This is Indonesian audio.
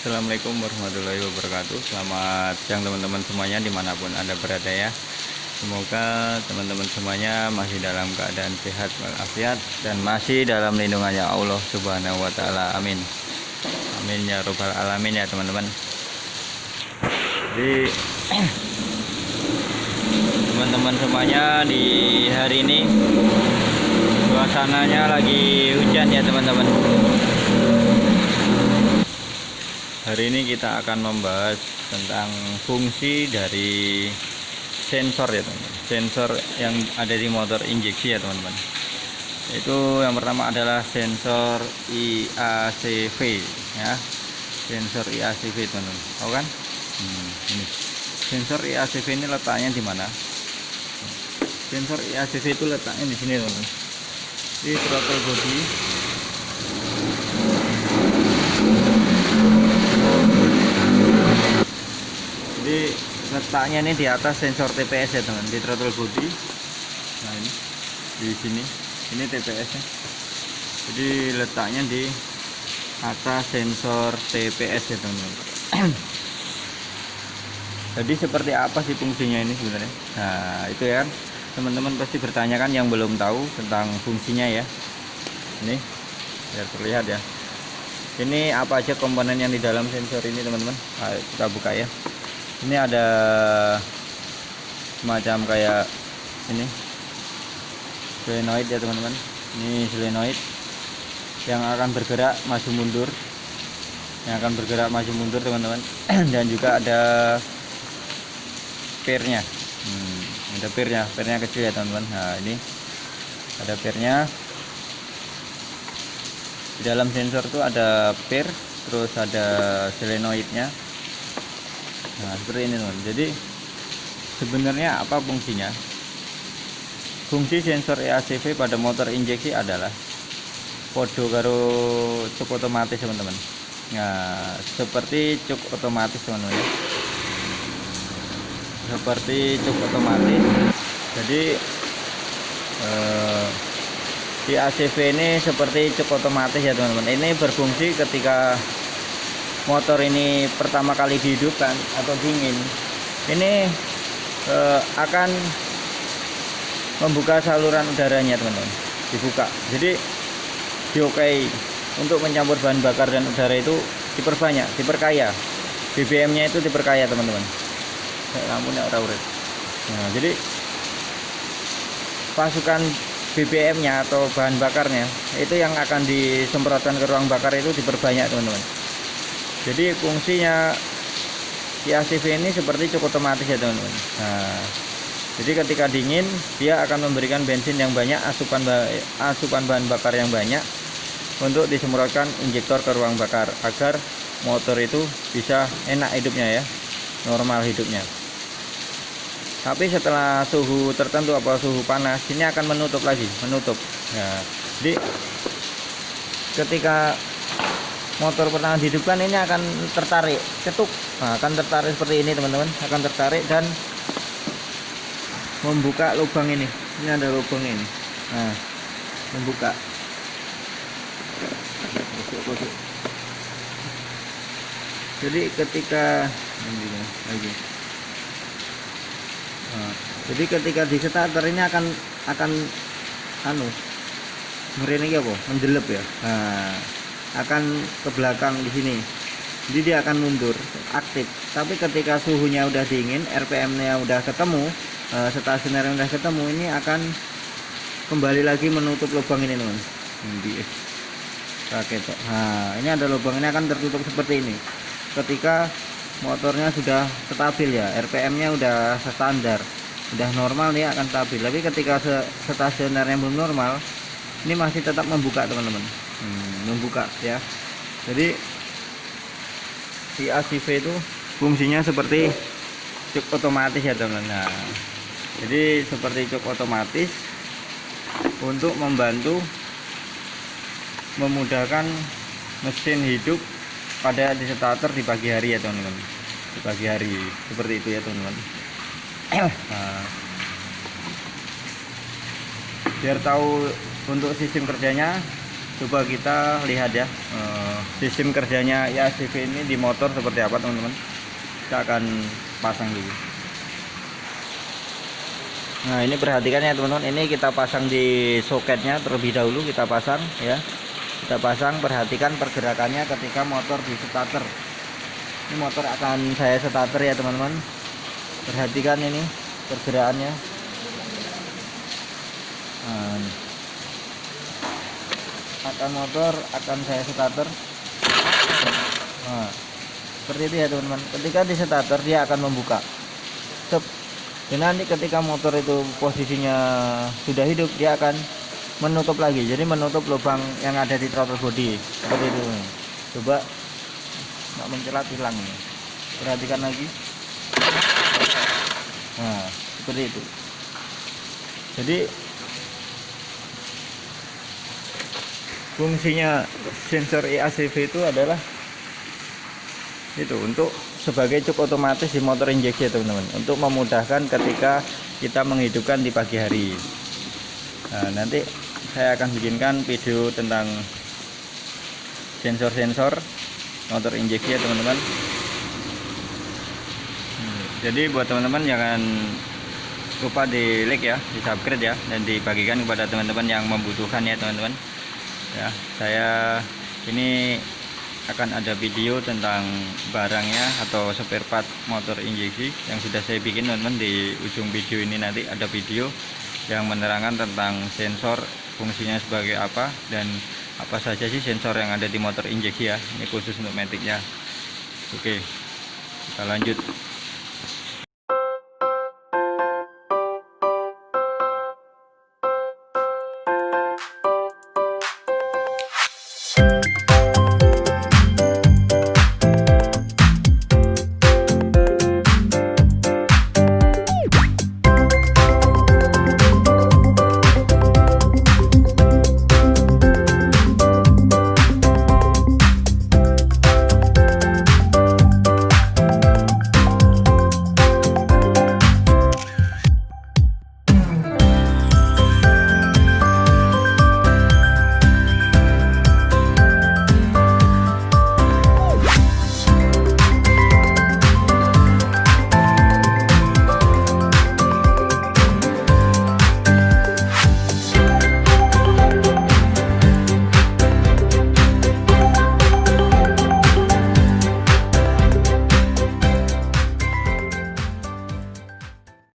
Assalamualaikum warahmatullahi wabarakatuh. Selamat siang teman-teman semuanya dimanapun Anda berada ya. Semoga teman-teman semuanya masih dalam keadaan sehat walafiat dan masih dalam lindungannya Allah Subhanahu wa taala. Amin. Amin ya robbal alamin ya teman-teman. Jadi teman-teman semuanya di hari ini suasananya lagi hujan ya teman-teman. Hari ini kita akan membahas tentang fungsi dari sensor ya teman-teman. Sensor yang ada di motor injeksi ya teman-teman. Itu yang pertama adalah sensor IACV ya. Sensor IACV teman-teman. Tahu kan? Ini. Sensor IACV ini letaknya di mana? Sensor IACV itu letaknya di sini teman-teman. Di throttle body. Jadi letaknya ini di atas sensor TPS ya teman, di throttle body. Nah ini di sini, ini TPS nya. Jadi letaknya di atas sensor TPS ya teman. Jadi seperti apa sih fungsinya ini sebenarnya? Nah itu ya, teman-teman pasti bertanya kan yang belum tahu tentang fungsinya ya. Ini biar terlihat ya. Ini apa aja komponen yang di dalam sensor ini teman-teman? Nah, kita buka ya. Ini ada semacam kayak ini solenoid ya teman-teman. Ini solenoid yang akan bergerak maju mundur, teman-teman. Dan juga ada pirnya. Ada pirnya kecil ya teman-teman. Nah ini ada pirnya. Di dalam sensor itu ada pir, terus ada solenoidnya. Nah seperti ini teman. Jadi sebenarnya apa fungsinya? Fungsi sensor EACV pada motor injeksi adalah podo karo cuk otomatis teman-teman. Nah seperti cuk otomatis teman-teman ya. Seperti cuk otomatis. Jadi EACV ini seperti cuk otomatis ya teman-teman. Ini berfungsi ketika motor ini pertama kali dihidupkan atau dingin, ini akan membuka saluran udaranya teman-teman, dibuka. Jadi diokai untuk mencampur bahan bakar dan udara itu diperbanyak, diperkaya. BBM-nya itu diperkaya teman-teman. Lampunya ora-urit. Nah, jadi pasukan BBM-nya atau bahan bakarnya itu yang akan disemprotkan ke ruang bakar itu diperbanyak teman-teman. Jadi fungsinya EACV ini seperti cuk otomatis ya teman-teman. Nah, jadi ketika dingin dia akan memberikan bensin yang banyak, asupan bahan bakar yang banyak untuk disemprotkan injektor ke ruang bakar agar motor itu bisa enak hidupnya ya, normal hidupnya. Tapi setelah suhu tertentu atau suhu panas ini akan menutup lagi, Nah, jadi ketika motor pertama dihidupkan ini akan tertarik, ketuk. Nah, akan tertarik seperti ini teman-teman, akan tertarik dan membuka lubang ini. Ini ada lubang ini. Nah, membuka. Jadi ketika jadi ketika di starter ini akan ngeri apa? Mendelep ya. Nah, akan ke belakang di sini. Jadi dia akan mundur, aktif. Tapi ketika suhunya udah dingin, RPM-nya udah ketemu, stasionernya udah ketemu, ini akan kembali lagi menutup lubang ini, teman. Nah, ini ada lubang, ini akan tertutup seperti ini. Ketika motornya sudah stabil ya, RPM-nya udah standar, udah normal, dia akan stabil. Tapi ketika stasionernya belum normal, ini masih tetap membuka teman-teman. Membuka ya. Jadi EACV itu fungsinya seperti cuk otomatis ya teman-teman. Nah, jadi seperti cuk otomatis untuk membantu memudahkan mesin hidup pada di starter di pagi hari ya teman-teman. Di pagi hari seperti itu ya teman-teman. Nah, biar tahu untuk sistem kerjanya, coba kita lihat ya sistem kerjanya IACV ini di motor seperti apa teman-teman. Kita akan pasang dulu. Nah ini perhatikan ya teman-teman, ini kita pasang di soketnya terlebih dahulu, kita pasang ya. Kita pasang, perhatikan pergerakannya ketika motor di starter. Ini motor akan saya starter ya teman-teman. Perhatikan ini pergerakannya. Nah, akan motor akan saya starter. Nah, seperti itu ya teman-teman. Ketika di starter dia akan membuka. Dan nanti ketika motor itu posisinya sudah hidup, dia akan menutup lagi. Jadi menutup lubang yang ada di throttle body seperti itu. Coba nggak mencelat, hilang ini. Perhatikan lagi. Nah seperti itu. Jadi fungsinya sensor IACV itu adalah itu untuk sebagai cuk otomatis di motor injeksi ya teman-teman, untuk memudahkan ketika kita menghidupkan di pagi hari. Nah nanti saya akan bikinkan video tentang sensor-sensor motor injeksi ya teman-teman. Jadi buat teman-teman jangan lupa di like ya, di subscribe ya, dan dibagikan kepada teman-teman yang membutuhkan ya teman-teman. Ya, saya ini akan ada video tentang barangnya atau spare part motor injeksi yang sudah saya bikin teman-teman. Di ujung video ini nanti ada video yang menerangkan tentang sensor, fungsinya sebagai apa, dan apa saja sih sensor yang ada di motor injeksi ya. Ini khusus untuk maticnya. Oke, kita lanjut.